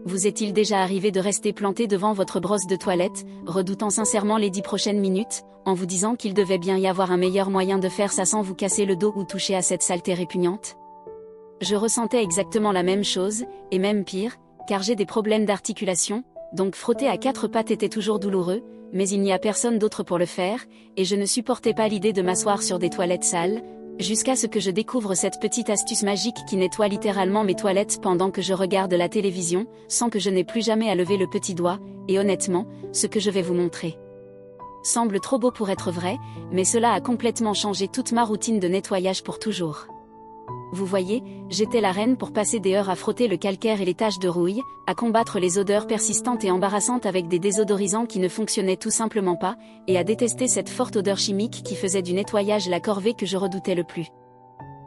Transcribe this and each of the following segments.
Vous est-il déjà arrivé de rester planté devant votre brosse de toilette, redoutant sincèrement les 10 prochaines minutes, en vous disant qu'il devait bien y avoir un meilleur moyen de faire ça sans vous casser le dos ou toucher à cette saleté répugnante? Je ressentais exactement la même chose, et même pire, car j'ai des problèmes d'articulation, donc frotter à quatre pattes était toujours douloureux, mais il n'y a personne d'autre pour le faire, et je ne supportais pas l'idée de m'asseoir sur des toilettes sales, jusqu'à ce que je découvre cette petite astuce magique qui nettoie littéralement mes toilettes pendant que je regarde la télévision, sans que je n'ai plus jamais à lever le petit doigt, et honnêtement, ce que je vais vous montrer semble trop beau pour être vrai, mais cela a complètement changé toute ma routine de nettoyage pour toujours. Vous voyez, j'étais la reine pour passer des heures à frotter le calcaire et les taches de rouille, à combattre les odeurs persistantes et embarrassantes avec des désodorisants qui ne fonctionnaient tout simplement pas, et à détester cette forte odeur chimique qui faisait du nettoyage la corvée que je redoutais le plus.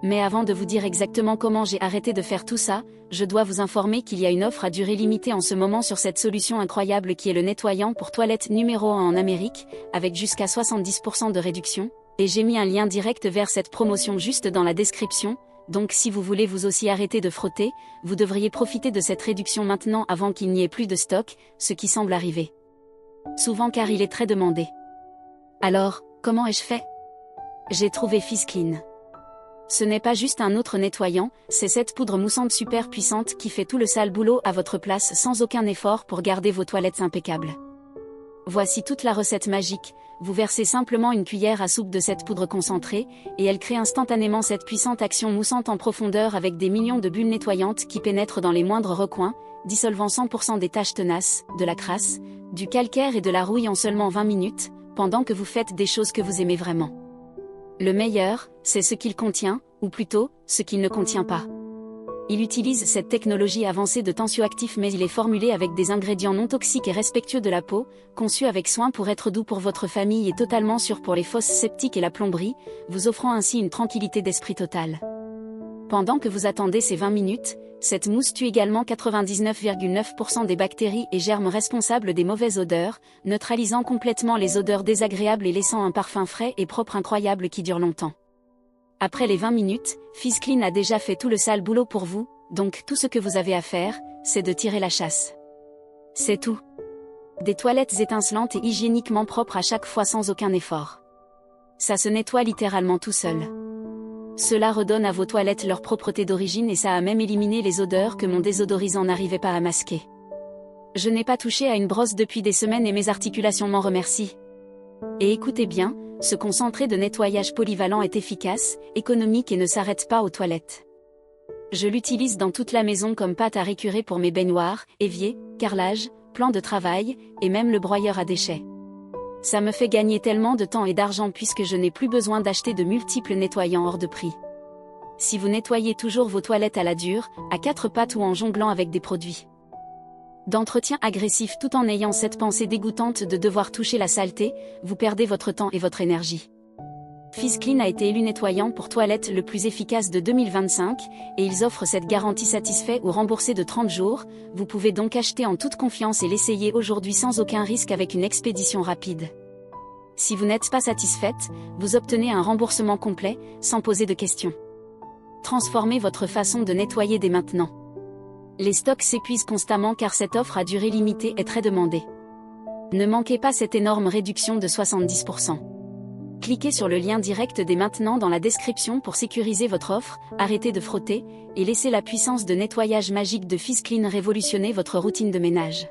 Mais avant de vous dire exactement comment j'ai arrêté de faire tout ça, je dois vous informer qu'il y a une offre à durée limitée en ce moment sur cette solution incroyable qui est le nettoyant pour toilettes numéro 1 en Amérique, avec jusqu'à 70% de réduction, et j'ai mis un lien direct vers cette promotion juste dans la description. Donc si vous voulez vous aussi arrêter de frotter, vous devriez profiter de cette réduction maintenant avant qu'il n'y ait plus de stock, ce qui semble arriver souvent car il est très demandé. Alors, comment ai-je fait? J'ai trouvé FeeZclean. Ce n'est pas juste un autre nettoyant, c'est cette poudre moussante super puissante qui fait tout le sale boulot à votre place sans aucun effort pour garder vos toilettes impeccables. Voici toute la recette magique. Vous versez simplement une cuillère à soupe de cette poudre concentrée, et elle crée instantanément cette puissante action moussante en profondeur avec des millions de bulles nettoyantes qui pénètrent dans les moindres recoins, dissolvant 100% des taches tenaces, de la crasse, du calcaire et de la rouille en seulement 20 minutes, pendant que vous faites des choses que vous aimez vraiment. Le meilleur, c'est ce qu'il contient, ou plutôt, ce qu'il ne contient pas. Il utilise cette technologie avancée de tensioactif mais il est formulé avec des ingrédients non toxiques et respectueux de la peau, conçu avec soin pour être doux pour votre famille et totalement sûr pour les fosses septiques et la plomberie, vous offrant ainsi une tranquillité d'esprit totale. Pendant que vous attendez ces 20 minutes, cette mousse tue également 99,9% des bactéries et germes responsables des mauvaises odeurs, neutralisant complètement les odeurs désagréables et laissant un parfum frais et propre incroyable qui dure longtemps. Après les 20 minutes, FeeZclean a déjà fait tout le sale boulot pour vous, donc tout ce que vous avez à faire, c'est de tirer la chasse. C'est tout. Des toilettes étincelantes et hygiéniquement propres à chaque fois sans aucun effort. Ça se nettoie littéralement tout seul. Cela redonne à vos toilettes leur propreté d'origine et ça a même éliminé les odeurs que mon désodorisant n'arrivait pas à masquer. Je n'ai pas touché à une brosse depuis des semaines et mes articulations m'en remercient. Et écoutez bien, ce concentré de nettoyage polyvalent est efficace, économique et ne s'arrête pas aux toilettes. Je l'utilise dans toute la maison comme pâte à récurer pour mes baignoires, éviers, carrelages, plans de travail, et même le broyeur à déchets. Ça me fait gagner tellement de temps et d'argent puisque je n'ai plus besoin d'acheter de multiples nettoyants hors de prix. Si vous nettoyez toujours vos toilettes à la dure, à quatre pattes ou en jonglant avec des produits d'entretien agressif tout en ayant cette pensée dégoûtante de devoir toucher la saleté, vous perdez votre temps et votre énergie. FeeZclean a été élu nettoyant pour toilettes le plus efficace de 2025, et ils offrent cette garantie satisfait ou remboursée de 30 jours, vous pouvez donc acheter en toute confiance et l'essayer aujourd'hui sans aucun risque avec une expédition rapide. Si vous n'êtes pas satisfaite, vous obtenez un remboursement complet, sans poser de questions. Transformez votre façon de nettoyer dès maintenant. Les stocks s'épuisent constamment car cette offre à durée limitée est très demandée. Ne manquez pas cette énorme réduction de 70%. Cliquez sur le lien direct dès maintenant dans la description pour sécuriser votre offre, arrêtez de frotter, et laissez la puissance de nettoyage magique de FeeZclean révolutionner votre routine de ménage.